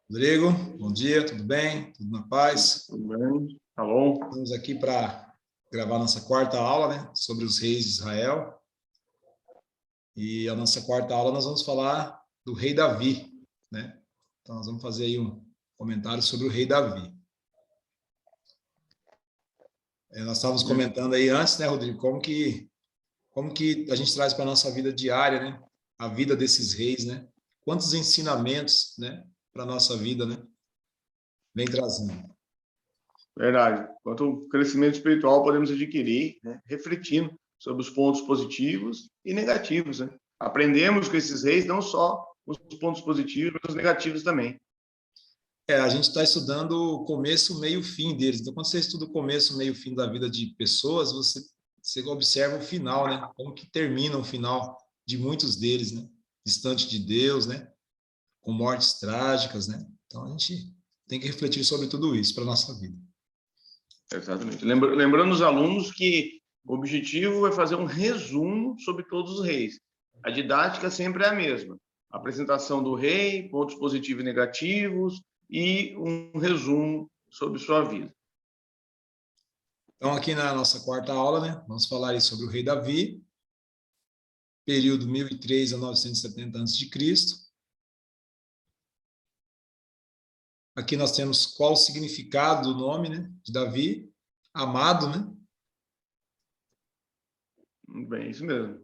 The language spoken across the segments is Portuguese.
Rodrigo, bom dia, tudo bem? Tudo na paz? Tudo bem? Tá bom? Estamos aqui para gravar nossa quarta aula, né, sobre os reis de Israel. E a nossa quarta aula nós vamos falar do rei Davi, né? Então nós vamos fazer aí um comentário sobre o rei Davi. Nós estávamos comentando aí antes, né, Rodrigo, como que a gente traz para a nossa vida diária, né? A vida desses reis, né? Quantos ensinamentos, né, para a nossa vida, né? Vem trazendo. Verdade. Quanto crescimento espiritual podemos adquirir, né? Refletindo sobre os pontos positivos e negativos, né? Aprendemos com esses reis não só os pontos positivos, mas os negativos também. A gente está estudando o começo, meio, fim deles. Então, quando você estuda o começo, meio, fim da vida de pessoas, você observa o final, né? Como que termina o final de muitos deles, né? Distante de Deus, né? Com mortes trágicas, né? Então, a gente tem que refletir sobre tudo isso para a nossa vida. Exatamente. Lembrando os alunos que o objetivo é fazer um resumo sobre todos os reis. A didática sempre é a mesma. Apresentação do rei, pontos positivos e negativos e um resumo sobre sua vida. Então, aqui na nossa quarta aula, né? Vamos falar aí sobre o rei Davi, período 1003 a 970 a.C. Aqui nós temos qual o significado do nome, né? De Davi, amado, né? Bem, isso mesmo.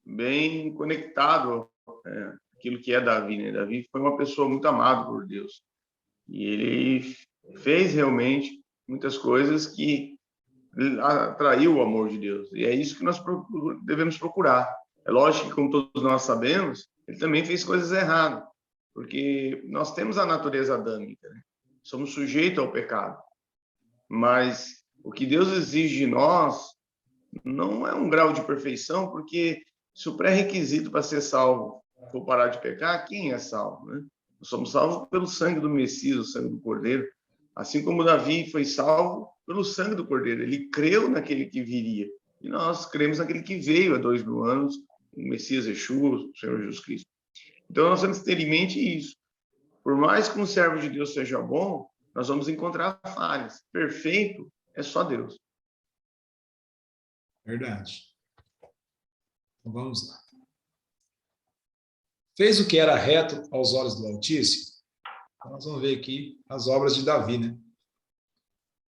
Bem conectado aquilo que é Davi, né? Davi foi uma pessoa muito amada por Deus e ele fez realmente muitas coisas que atraiu o amor de Deus, e é isso que nós devemos procurar. É lógico que, como todos nós sabemos, ele também fez coisas erradas, porque nós temos a natureza adâmica, né? Somos sujeitos ao pecado, mas o que Deus exige de nós não é um grau de perfeição, porque se o pré-requisito para ser salvo for parar de pecar, quem é salvo, né? Nós somos salvos pelo sangue do Messias, o sangue do Cordeiro. Assim como Davi foi salvo pelo sangue do Cordeiro. Ele creu naquele que viria. E nós cremos naquele que veio há 2000 anos, o Messias Yeshua, o Senhor Jesus Cristo. Então nós temos que ter em mente isso. Por mais que um servo de Deus seja bom, nós vamos encontrar falhas. Perfeito é só Deus. Verdade. Então, vamos lá. Fez o que era reto aos olhos do Altíssimo? Então, nós vamos ver aqui as obras de Davi, né?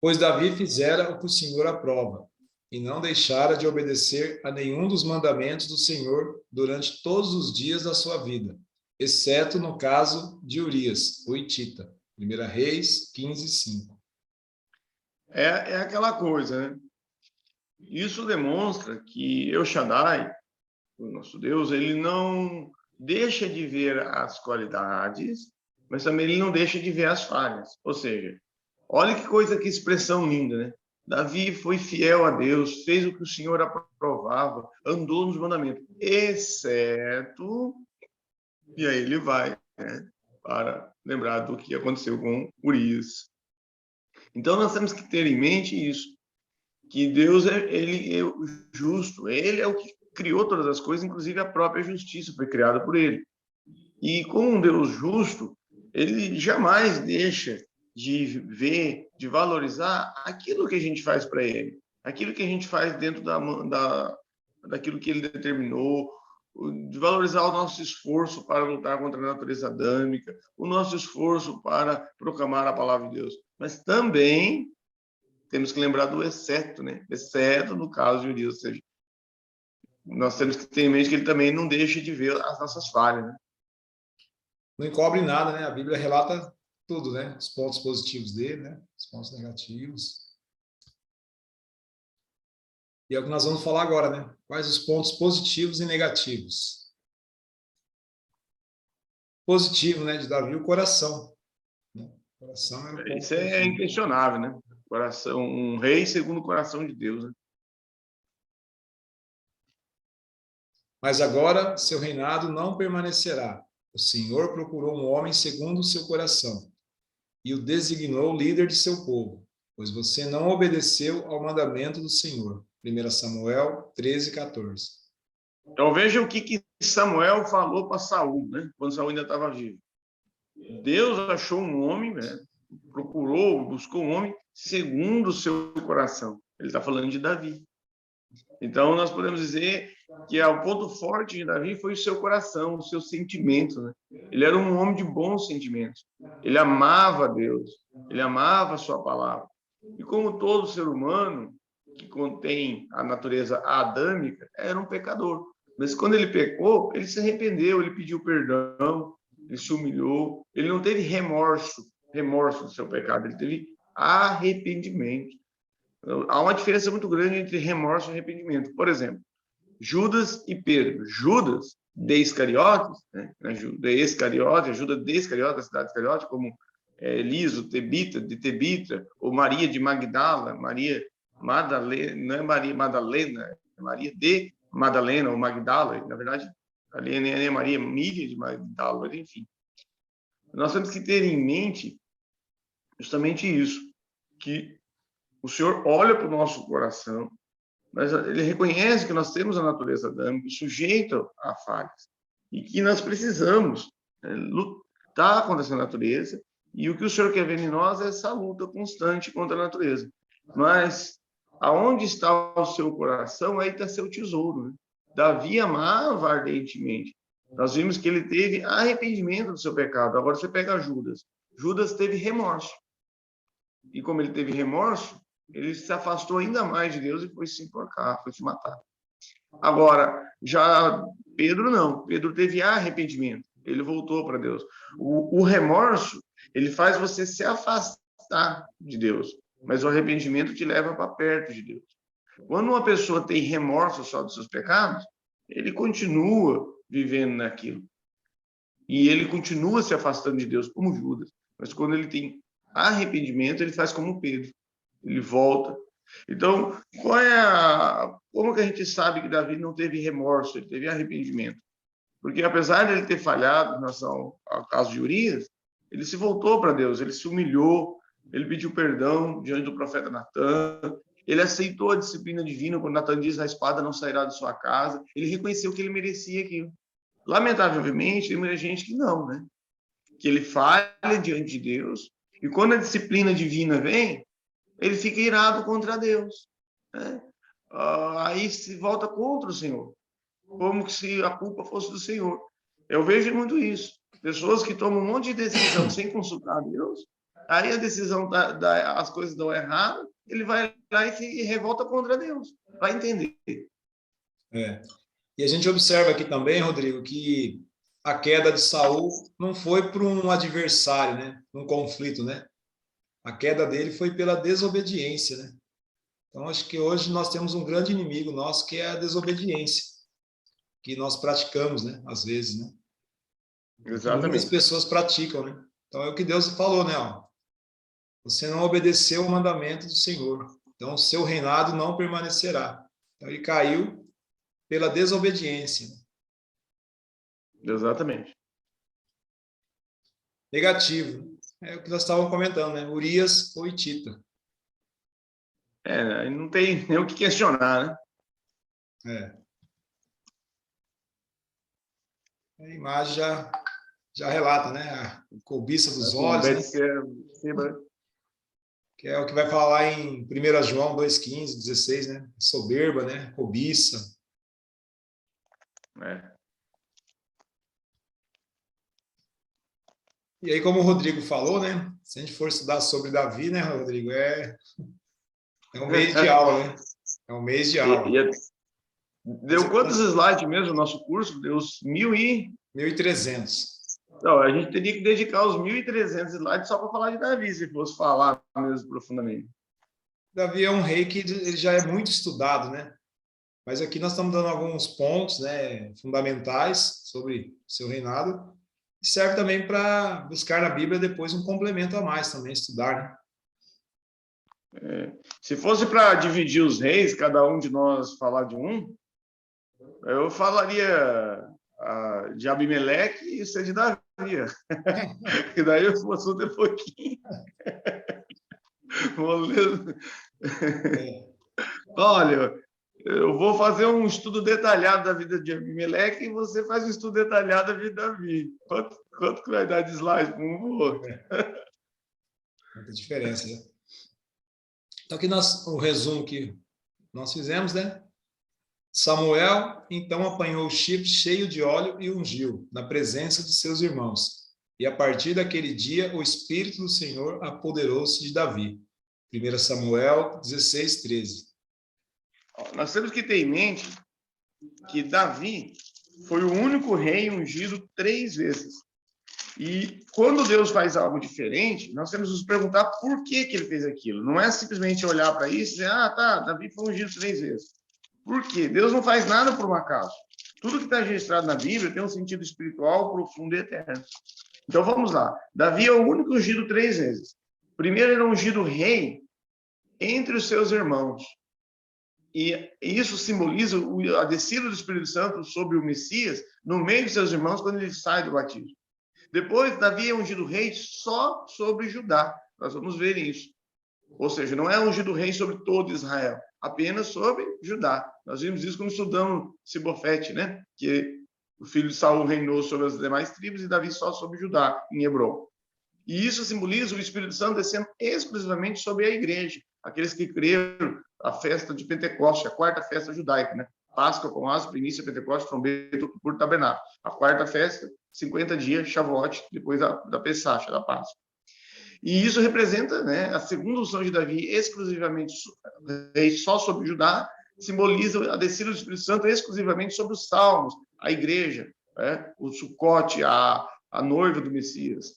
Pois Davi fizera o que o Senhor aprova, e não deixara de obedecer a nenhum dos mandamentos do Senhor durante todos os dias da sua vida, exceto no caso de Urias, o Hitita. 1 Reis 15:5. É aquela coisa, né? Isso demonstra que El Shaddai, o nosso Deus, ele não deixa de ver as qualidades, mas também ele não deixa de ver as falhas. Ou seja, olha que coisa, que expressão linda, né? Davi foi fiel a Deus, fez o que o Senhor aprovava, andou nos mandamentos, exceto... E aí ele vai, né, para lembrar do que aconteceu com Urias. Então nós temos que ter em mente isso, que Deus ele é o justo, ele é o que criou todas as coisas, inclusive a própria justiça foi criada por ele. E como um Deus justo, ele jamais deixa de ver, de valorizar aquilo que a gente faz para ele, aquilo que a gente faz dentro daquilo que ele determinou, de valorizar o nosso esforço para lutar contra a natureza adâmica, o nosso esforço para proclamar a palavra de Deus. Mas também temos que lembrar do exceto, né? Exceto no caso de Urias, ou seja, nós temos que ter em mente que ele também não deixa de ver as nossas falhas, né? Não encobre nada, né? A Bíblia relata tudo, né? Os pontos positivos dele, né? Os pontos negativos. E é o que nós vamos falar agora, né? Quais os pontos positivos e negativos? Positivo, né? De Davi, o coração. Né? O coração era o ponto Isso é positivo. inquestionável, né? Coração, um rei segundo o coração de Deus, né? Mas agora seu reinado não permanecerá. O Senhor procurou um homem segundo o seu coração e o designou líder de seu povo, pois você não obedeceu ao mandamento do Senhor. 1 Samuel 13:14. Então veja o que Samuel falou para Saul, né? Quando Saul ainda estava vivo. Deus achou um homem, né? Procurou, buscou um homem segundo o seu coração. Ele está falando de Davi. Então nós podemos dizer que o ponto forte de Davi foi o seu coração, o seu sentimento, né? Ele era um homem de bons sentimentos. Ele amava Deus, ele amava a sua palavra. E como todo ser humano que contém a natureza adâmica, era um pecador. Mas quando ele pecou, ele se arrependeu, ele pediu perdão, ele se humilhou, ele não teve remorso do seu pecado, ele teve arrependimento. Há uma diferença muito grande entre remorso e arrependimento. Por exemplo, Judas e Pedro. Judas de Iscariotes, né? De Iscariote, Judas de Iscariote, da cidade de Iscariote, como Liso, Tebita, de Tebitra, ou Maria de Magdala, Maria Madalena, não é Maria Madalena, é Maria de Madalena, ou Magdala, na verdade, ali é Maria Miriam de Magdala, mas enfim. Nós temos que ter em mente justamente isso, que o Senhor olha para o nosso coração, mas ele reconhece que nós temos a natureza adâmica sujeita a falhas e que nós precisamos lutar contra essa natureza, e o que o Senhor quer ver em nós é essa luta constante contra a natureza. Mas aonde está o seu coração, aí está seu tesouro, né? Davi amava ardentemente. Nós vimos que ele teve arrependimento do seu pecado. Agora você pega Judas. Judas teve remorso. E como ele teve remorso, ele se afastou ainda mais de Deus e foi se enforcar, foi se matar. Agora, já Pedro não. Pedro teve arrependimento. Ele voltou para Deus. O remorso, ele faz você se afastar de Deus, mas o arrependimento te leva para perto de Deus. Quando uma pessoa tem remorso só dos seus pecados, ele continua vivendo naquilo. E ele continua se afastando de Deus, como Judas. Mas quando ele tem arrependimento, ele faz como Pedro. Ele volta. Então, como que a gente sabe que Davi não teve remorso, ele teve arrependimento? Porque apesar de ele ter falhado em relação ao caso de Urias, ele se voltou para Deus, ele se humilhou, ele pediu perdão diante do profeta Natan, ele aceitou a disciplina divina quando Natan diz: a espada não sairá de sua casa. Ele reconheceu que ele merecia aquilo. Lamentavelmente, tem muita gente que não, né? Que ele falha diante de Deus, e quando a disciplina divina vem, ele fica irado contra Deus, né? Aí se volta contra o Senhor, como se a culpa fosse do Senhor. Eu vejo muito isso. Pessoas que tomam um monte de decisão sem consultar Deus, aí a decisão, as coisas dão errado, ele vai lá e se revolta contra Deus. Vai entender. E a gente observa aqui também, Rodrigo, que a queda de Saul não foi por um adversário, né? Um conflito, né? A queda dele foi pela desobediência, né? Então, acho que hoje nós temos um grande inimigo nosso, que é a desobediência, que nós praticamos, né? Às vezes, né? Exatamente. Muitas pessoas praticam, né? Então, é o que Deus falou, né? Ó, você não obedeceu o mandamento do Senhor, então o seu reinado não permanecerá. Então, ele caiu pela desobediência. Exatamente. Negativo. É o que nós estávamos comentando, né? Urias ou Hitita. Não tem nem o que questionar, né? A imagem já relata, né? A cobiça dos olhos, né? Que é o que vai falar em 1 João 2,15, 16, né? Soberba, né? Cobiça. E aí, como o Rodrigo falou, né? Se a gente for estudar sobre Davi, né, Rodrigo? É um mês de aula, né? É um mês de aula. Deu quantos slides mesmo o nosso curso? Deu 1.300. Não, a gente teria que dedicar os 1.300 slides só para falar de Davi, se fosse falar mesmo profundamente. Davi é um rei que ele já é muito estudado, né? Mas aqui nós estamos dando alguns pontos, né, fundamentais sobre seu reinado. E serve também para buscar na Bíblia depois um complemento a mais também, estudar, né? Se fosse para dividir os reis, cada um de nós falar de um, eu falaria de Abimeleque e você de Davi. E daí o assunto é pouquinho. Olha, Eu vou fazer um estudo detalhado da vida de Abimeleque e você faz um estudo detalhado da vida de Davi. Quanto que vai dar de slide para um ou outro? Muita diferença, né? Então, aqui o resumo que nós fizemos, né? Samuel, então, apanhou o chifre cheio de óleo e ungiu, na presença de seus irmãos. E a partir daquele dia, o Espírito do Senhor apoderou-se de Davi. 1 Samuel 16, 13. Nós temos que ter em mente que Davi foi o único rei ungido 3 vezes. E quando Deus faz algo diferente, nós temos que nos perguntar por que ele fez aquilo. Não é simplesmente olhar para isso e dizer, tá, Davi foi ungido 3 vezes. Por quê? Deus não faz nada por um acaso. Tudo que está registrado na Bíblia tem um sentido espiritual profundo e eterno. Então vamos lá. Davi é o único ungido 3 vezes. Primeiro, ele é ungido rei entre os seus irmãos. E isso simboliza a descida do Espírito Santo sobre o Messias no meio de seus irmãos quando ele sai do batismo. Depois, Davi é ungido rei só sobre Judá. Nós vamos ver isso. Ou seja, não é ungido rei sobre todo Israel, apenas sobre Judá. Nós vimos isso quando estudamos Sibofete, né? Que o filho de Saul reinou sobre as demais tribos e Davi só sobre Judá, em Hebron. E isso simboliza o Espírito Santo descendo exclusivamente sobre a igreja, aqueles que creram a festa de Pentecostes, a quarta festa judaica, né? Páscoa com asa, primícia, Pentecostes, trombeta, por tabernáculo. A quarta festa, 50 dias, Shavuot, depois da Pessacha, da Páscoa. E isso representa, né, a segunda unção de Davi, exclusivamente rei só sobre Judá, simboliza a descida do Espírito Santo exclusivamente sobre os salmos, a igreja, né, o Sucote, a noiva do Messias.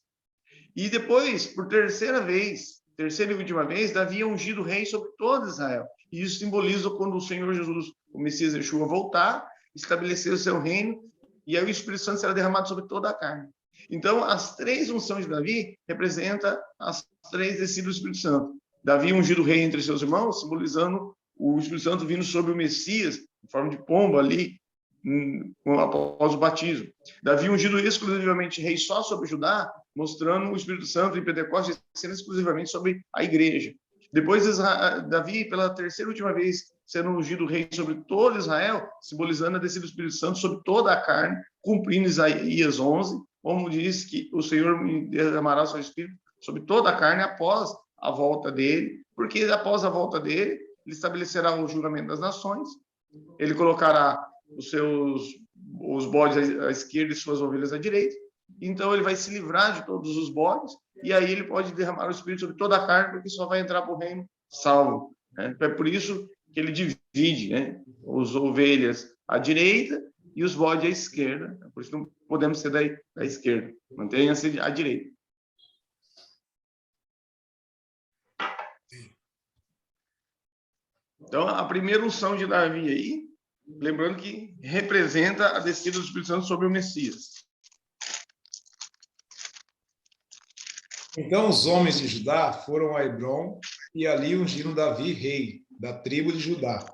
E depois, por terceira e última vez, Davi é ungido rei sobre todo Israel. E isso simboliza quando o Senhor Jesus, o Messias Yeshua, voltar, estabelecer o seu reino, e aí o Espírito Santo será derramado sobre toda a carne. Então, as 3 unções de Davi representam as 3 descidas do Espírito Santo. Davi ungido rei entre seus irmãos, simbolizando o Espírito Santo vindo sobre o Messias, em forma de pombo ali, após o batismo. Davi ungido exclusivamente rei só sobre Judá, mostrando o Espírito Santo em Pentecostes sendo exclusivamente sobre a igreja. Depois, Davi, pela terceira e última vez, sendo ungido rei sobre todo Israel, simbolizando a descida do Espírito Santo sobre toda a carne, cumprindo Isaías 11, como diz que o Senhor derramará o seu Espírito sobre toda a carne após a volta dele, porque após a volta dele, ele estabelecerá o julgamento das nações, ele colocará os bodes à esquerda e suas ovelhas à direita. Então ele vai se livrar de todos os bodes e aí ele pode derramar o Espírito sobre toda a carne, porque só vai entrar para o reino salvo. Né? É por isso que ele divide, né, as ovelhas à direita e os bodes à esquerda. Por isso não podemos ser da esquerda. Mantenha-se à direita. Então, a primeira unção de Davi aí, lembrando que representa a descida do Espírito Santo sobre o Messias. Então os homens de Judá foram a Hebron e ali ungiram Davi rei da tribo de Judá.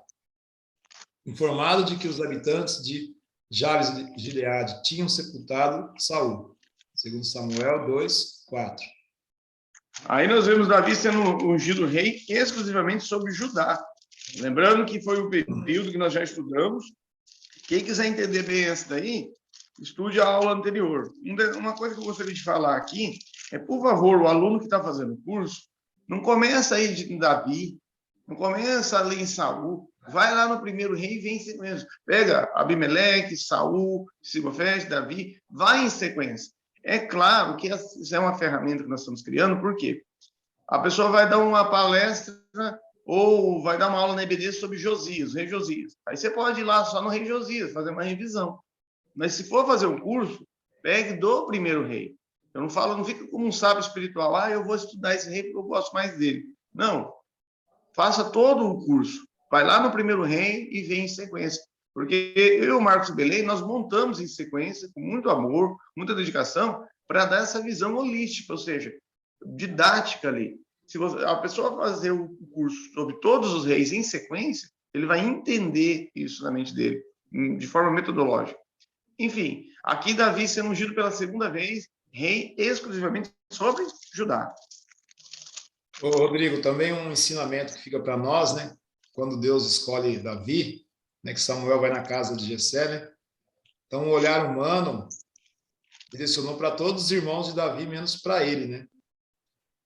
Informado de que os habitantes de Jabes de Gileade tinham sepultado Saul. Segundo Samuel 2, 4. Aí nós vemos Davi sendo ungido rei exclusivamente sobre Judá. Lembrando que foi o período que nós já estudamos. Quem quiser entender bem essa daí, estude a aula anterior. Uma coisa que eu gostaria de falar aqui é, por favor, o aluno que está fazendo o curso, não começa aí de Davi, não começa a ler em Saul, vai lá no primeiro rei e vem em sequência. Pega Abimeleque, Saul, Sibofete, Davi, vai em sequência. É claro que isso é uma ferramenta que nós estamos criando, por quê? A pessoa vai dar uma palestra ou vai dar uma aula na EBD sobre Josias, rei Josias. Aí você pode ir lá só no rei Josias, fazer uma revisão. Mas se for fazer um curso, pegue do primeiro rei. Eu não falo, não fica como um sábio espiritual, eu vou estudar esse rei porque eu gosto mais dele. Não. Faça todo o curso. Vai lá no primeiro rei e vem em sequência. Porque eu e o Marcos Belém, nós montamos em sequência, com muito amor, muita dedicação, para dar essa visão holística, ou seja, didática ali. Se a pessoa fazer o curso sobre todos os reis em sequência, ele vai entender isso na mente dele, de forma metodológica. Enfim, aqui Davi sendo ungido pela segunda vez, rei exclusivamente sobre Judá. Ô, Rodrigo, também um ensinamento que fica para nós, né? Quando Deus escolhe Davi, né, que Samuel vai na casa de Jessé, né? Então, o olhar humano direcionou para todos os irmãos de Davi, menos para ele, né?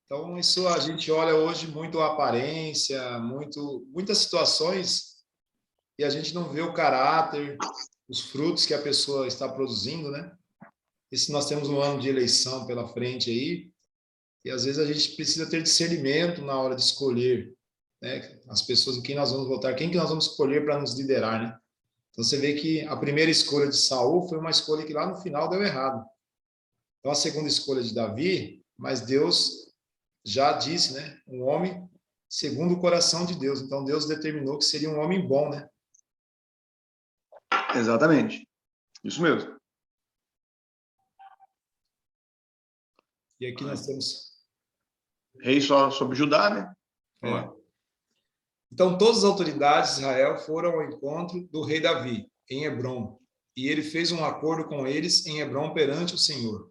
Então, isso a gente olha hoje muito a aparência, muitas situações, e a gente não vê o caráter, os frutos que a pessoa está produzindo, né? E se nós temos um ano de eleição pela frente aí, e às vezes a gente precisa ter discernimento na hora de escolher, né, as pessoas em quem nós vamos votar, quem que nós vamos escolher para nos liderar, né? Então você vê que a primeira escolha de Saul foi uma escolha que lá no final deu errado. Então a segunda escolha de Davi, mas Deus já disse, né, um homem segundo o coração de Deus. Então Deus determinou que seria um homem bom, né? Exatamente. Isso mesmo. E aqui nós temos Rei só sobre Judá, né? é. Então, todas as autoridades de Israel foram ao encontro do rei Davi, em Hebrom, e ele fez um acordo com eles em Hebrom perante o Senhor.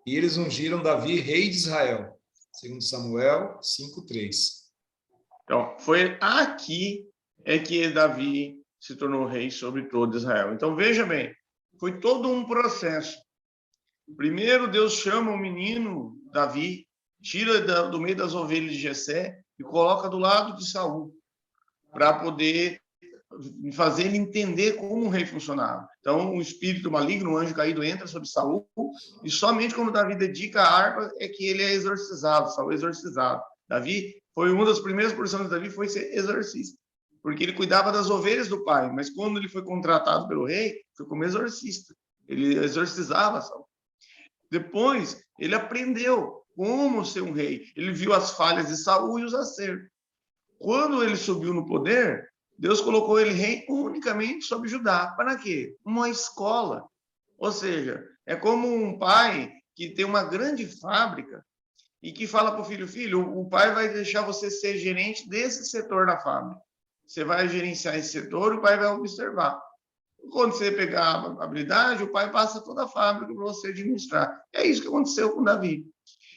E eles ungiram Davi rei de Israel, segundo Samuel 5:3. Então, foi aqui que Davi se tornou rei sobre todo Israel. Então, veja bem, foi todo um processo. Primeiro, Deus chama o menino Davi, tira do meio das ovelhas de Jessé e coloca do lado de Saul, para poder fazer ele entender como um rei funcionava. Então, um espírito maligno, um anjo caído, entra sobre Saul, e somente quando Davi dedica a harpa é que ele é exorcizado, Saul é exorcizado. Davi foi uma das primeiras porções de Davi, foi ser exorcista, porque ele cuidava das ovelhas do pai, mas quando ele foi contratado pelo rei, foi como exorcista. Ele exorcizava Saul. Depois, ele aprendeu como ser um rei. Ele viu as falhas de Saul e os acertos. Quando ele subiu no poder, Deus colocou ele rei unicamente sobre Judá. Para quê? Uma escola. Ou seja, é como um pai que tem uma grande fábrica e que fala para o filho, filho, o pai vai deixar você ser gerente desse setor da fábrica. Você vai gerenciar esse setor, o pai vai observar. Quando você pegar a habilidade, o pai passa toda a fábrica para você administrar. É isso que aconteceu com Davi.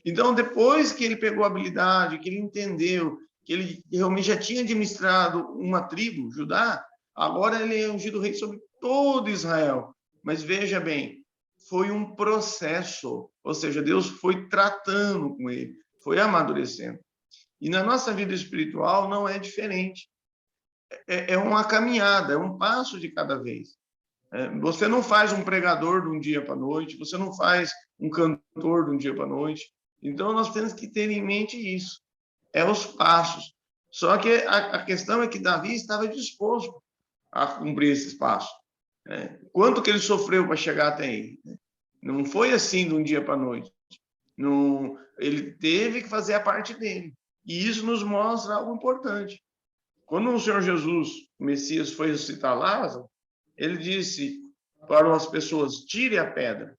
Então, depois que ele pegou a habilidade, que ele entendeu, que ele realmente já tinha administrado uma tribo, Judá, agora ele é ungido rei sobre todo Israel. Mas veja bem, foi um processo, ou seja, Deus foi tratando com ele, foi amadurecendo. E na nossa vida espiritual não é diferente. É uma caminhada, é um passo de cada vez. Você não faz um pregador de um dia para a noite, você não faz um cantor de um dia para a noite. Então, nós temos que ter em mente isso. É os passos. Só que a questão é que Davi estava disposto a cumprir esses passos. Quanto que ele sofreu para chegar até aí? Não foi assim de um dia para a noite. Não, ele teve que fazer a parte dele. E isso nos mostra algo importante. Quando o Senhor Jesus, o Messias, foi ressuscitar Lázaro, ele disse para as pessoas, tire a pedra.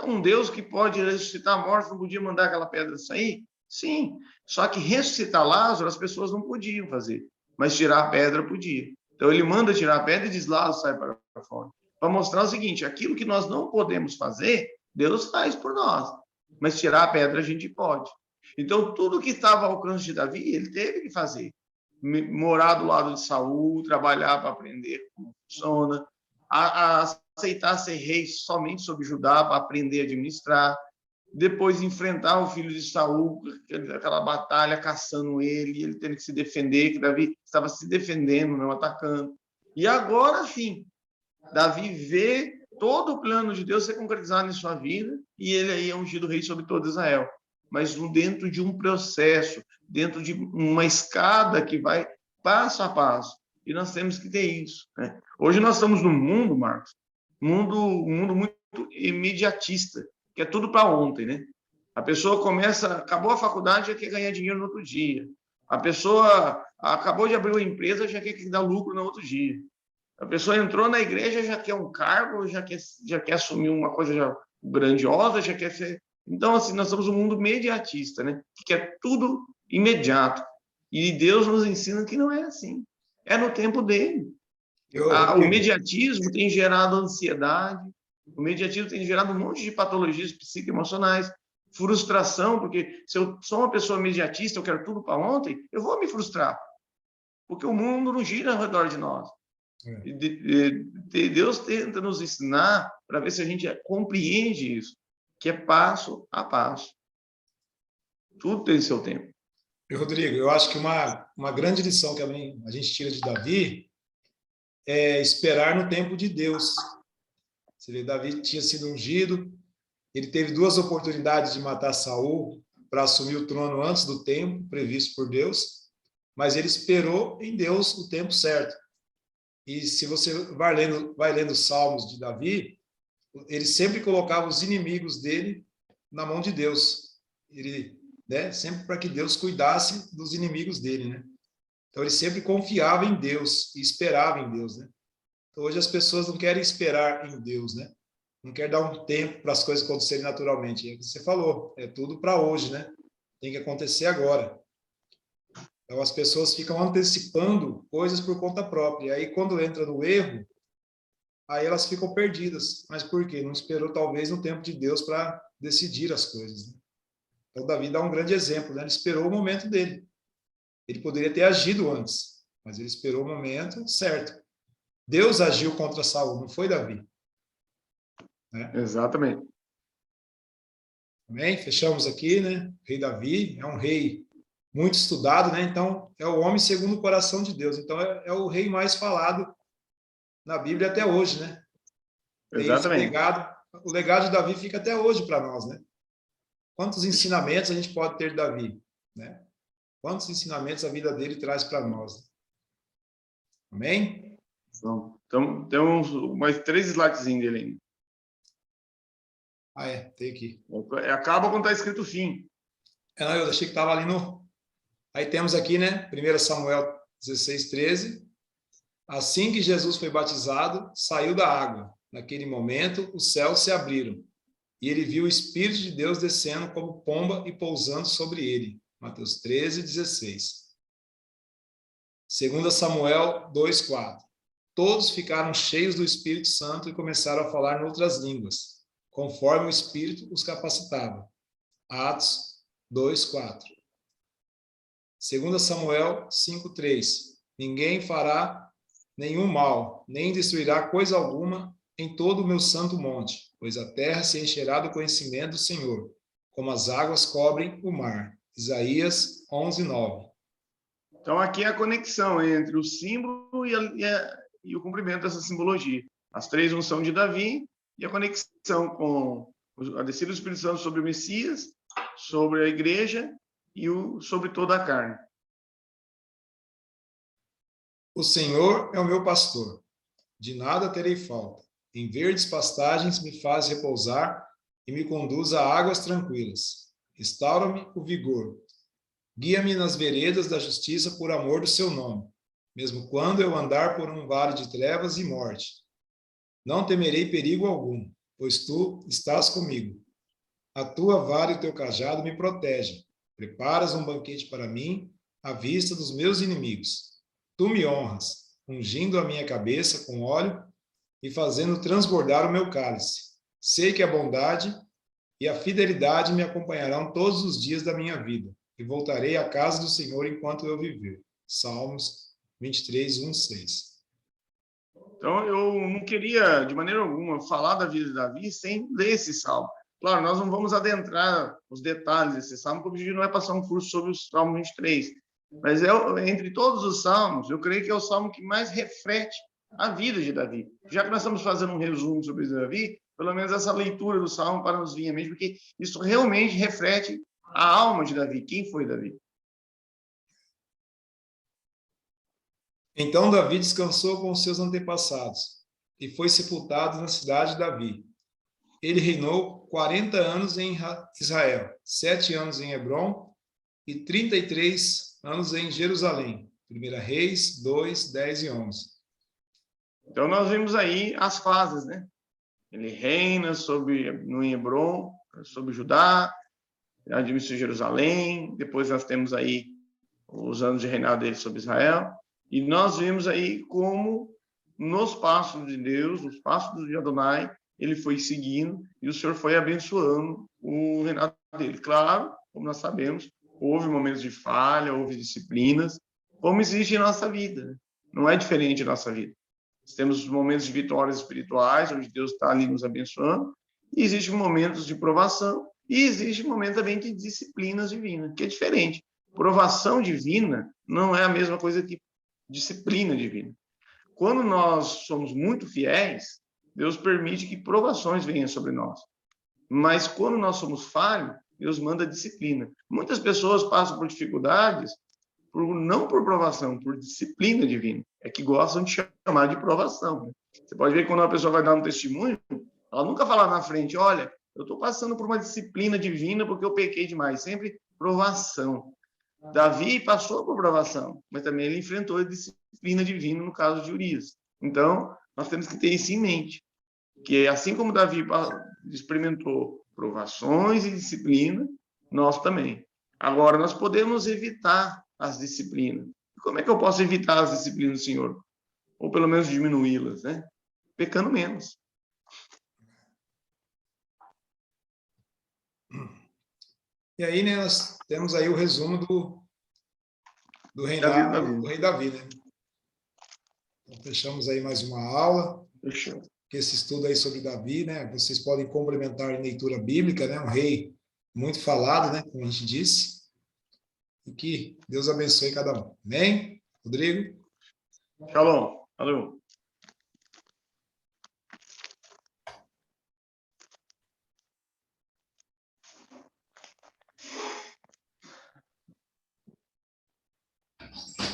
Um Deus que pode ressuscitar mortos não podia mandar aquela pedra sair? Sim, só que ressuscitar Lázaro as pessoas não podiam fazer, mas tirar a pedra podia. Então ele manda tirar a pedra e diz, Lázaro, sai para fora. Para mostrar o seguinte, aquilo que nós não podemos fazer, Deus faz por nós, mas tirar a pedra a gente pode. Então tudo que estava ao alcance de Davi, ele teve que fazer. Morar do lado de Saul, trabalhar para aprender como funciona, a aceitar ser rei somente sobre Judá para aprender a administrar, depois enfrentar o filho de Saul, aquela batalha caçando ele tendo que se defender, que Davi estava se defendendo, não atacando. E agora sim, Davi vê todo o plano de Deus ser concretizado em sua vida e ele aí é ungido rei sobre todo Israel. Mas dentro de um processo, dentro de uma escada que vai passo a passo. E nós temos que ter isso. Né? Hoje nós estamos num mundo, Marcos, um mundo muito imediatista, que é tudo para ontem. Né? A pessoa acabou a faculdade, já quer ganhar dinheiro no outro dia. A pessoa acabou de abrir uma empresa, já quer dar lucro no outro dia. A pessoa entrou na igreja, já quer um cargo, já quer assumir uma coisa já grandiosa, já quer ser... Então, assim, nós somos um mundo mediatista, né? Que é tudo imediato. E Deus nos ensina que não é assim. É no tempo dele. O mediatismo tem gerado ansiedade, o mediatismo tem gerado um monte de patologias psicoemocionais, frustração, porque se eu sou uma pessoa mediatista, eu quero tudo para ontem, eu vou me frustrar. Porque o mundo não gira ao redor de nós. Deus tenta nos ensinar para ver se a gente compreende isso, que é passo a passo. Tudo tem seu tempo. E, Rodrigo, eu acho que uma grande lição que a gente tira de Davi é esperar no tempo de Deus. Você vê, Davi tinha sido ungido, ele teve 2 oportunidades de matar Saul para assumir o trono antes do tempo previsto por Deus, mas ele esperou em Deus o tempo certo. E se você vai lendo os Salmos de Davi, ele sempre colocava os inimigos dele na mão de Deus. Ele, né, sempre para que Deus cuidasse dos inimigos dele, né? Então ele sempre confiava em Deus e esperava em Deus, né? Então, hoje as pessoas não querem esperar em Deus, né? Não quer dar um tempo para as coisas acontecerem naturalmente. É o que você falou, é tudo para hoje, né? Tem que acontecer agora. Então, as pessoas ficam antecipando coisas por conta própria. E aí, quando entra no erro, aí elas ficam perdidas. Mas por quê? Não esperou, talvez, no tempo de Deus para decidir as coisas, né? Então, Davi dá um grande exemplo, né? Ele esperou o momento dele. Ele poderia ter agido antes, mas ele esperou o momento certo. Deus agiu contra Saul, não foi Davi. Né? Exatamente. Amém? Fechamos aqui, né? O rei Davi é um rei muito estudado, né? Então, é o homem segundo o coração de Deus. Então, é o rei mais falado na Bíblia até hoje, né? Tem esse Exatamente. legado. O legado de Davi fica até hoje para nós, né? Quantos ensinamentos a gente pode ter de Davi, né? Quantos ensinamentos a vida dele traz para nós. Amém? Então, tem mais 3 slidezinhos dele ainda. Ah, é, tem aqui. Acaba quando está escrito fim. Não, eu achei que estava ali no... Aí temos aqui, né? 1 Samuel 16:13. Assim que Jesus foi batizado, saiu da água. Naquele momento, os céus se abriram. E ele viu o Espírito de Deus descendo como pomba e pousando sobre ele. Mateus 13:16. 2 Samuel 2:4. Todos ficaram cheios do Espírito Santo e começaram a falar em outras línguas, conforme o Espírito os capacitava. Atos 2:4. 2 Samuel 5:3. Ninguém fará nenhum mal, nem destruirá coisa alguma em todo o meu santo monte, pois a terra se encherá do conhecimento do Senhor, como as águas cobrem o mar. Isaías 11:9. Então, aqui é a conexão entre o símbolo e o cumprimento dessa simbologia. As 3 unções de Davi e a conexão com a descida do Espírito Santo sobre o Messias, sobre a igreja e sobre toda a carne. O Senhor é o meu pastor, de nada terei falta. Em verdes pastagens me faz repousar e me conduz a águas tranquilas. Restaura-me o vigor. Guia-me nas veredas da justiça por amor do seu nome, mesmo quando eu andar por um vale de trevas e morte. Não temerei perigo algum, pois tu estás comigo. A tua vara e o teu cajado me protegem. Preparas um banquete para mim, à vista dos meus inimigos. Tu me honras, ungindo a minha cabeça com óleo e fazendo transbordar o meu cálice. Sei que a bondade e a fidelidade me acompanharão todos os dias da minha vida, e voltarei à casa do Senhor enquanto eu viver. Salmos 23:1-6. Então, eu não queria, de maneira alguma, falar da vida de Davi sem ler esse salmo. Claro, nós não vamos adentrar os detalhes desse salmo, porque o objetivo não é passar um curso sobre o Salmo 23. Mas entre todos os salmos, eu creio que é o salmo que mais reflete a vida de Davi. Já que nós estamos fazendo um resumo sobre Davi, pelo menos essa leitura do salmo para nos vir à mente, porque isso realmente reflete a alma de Davi. Quem foi Davi? Então Davi descansou com os seus antepassados e foi sepultado na cidade de Davi. Ele reinou 40 anos em Israel, 7 anos em Hebrom e 33 anos em Jerusalém. 1 Reis 2, 10 e 11. Então, nós vimos aí as fases, né? Ele reina no Hebrom, sobre Judá, administra Jerusalém, depois nós temos aí os anos de reinado dele sobre Israel, e nós vimos aí como nos passos de Deus, nos passos de Adonai, ele foi seguindo e o Senhor foi abençoando o reinado dele. Claro, como nós sabemos, houve momentos de falha, houve disciplinas, como existe em nossa vida. Não é diferente em nossa vida. temos momentos de vitórias espirituais, onde Deus está ali nos abençoando, e existem momentos de provação, e existe momento também de disciplinas divinas, que é diferente. Provação divina não é a mesma coisa que disciplina divina. Quando nós somos muito fiéis, Deus permite que provações venham sobre nós. Mas quando nós somos falhos, Deus manda disciplina. Muitas pessoas passam por dificuldades não por provação, por disciplina divina. É que gostam de chamar de provação. Né? Você pode ver que quando uma pessoa vai dar um testemunho, ela nunca fala na frente, olha, eu estou passando por uma disciplina divina porque eu pequei demais. Sempre provação. Davi passou por provação, mas também ele enfrentou a disciplina divina no caso de Urias. Então, nós temos que ter isso em mente, que assim como Davi experimentou provações e disciplina, nós também. Agora, nós podemos evitar as disciplinas. Como é que eu posso evitar as disciplinas do Senhor? Ou pelo menos diminuí-las, né? Pecando menos. E aí, né, nós temos aí o resumo do reinado do rei Davi, né? Então, fechamos aí mais uma aula. Fechou. Esse estudo aí sobre Davi, né? Vocês podem complementar em leitura bíblica, né? Um rei muito falado, né? Como a gente disse. E que Deus abençoe cada um. Amém? Rodrigo? Shalom. Valeu.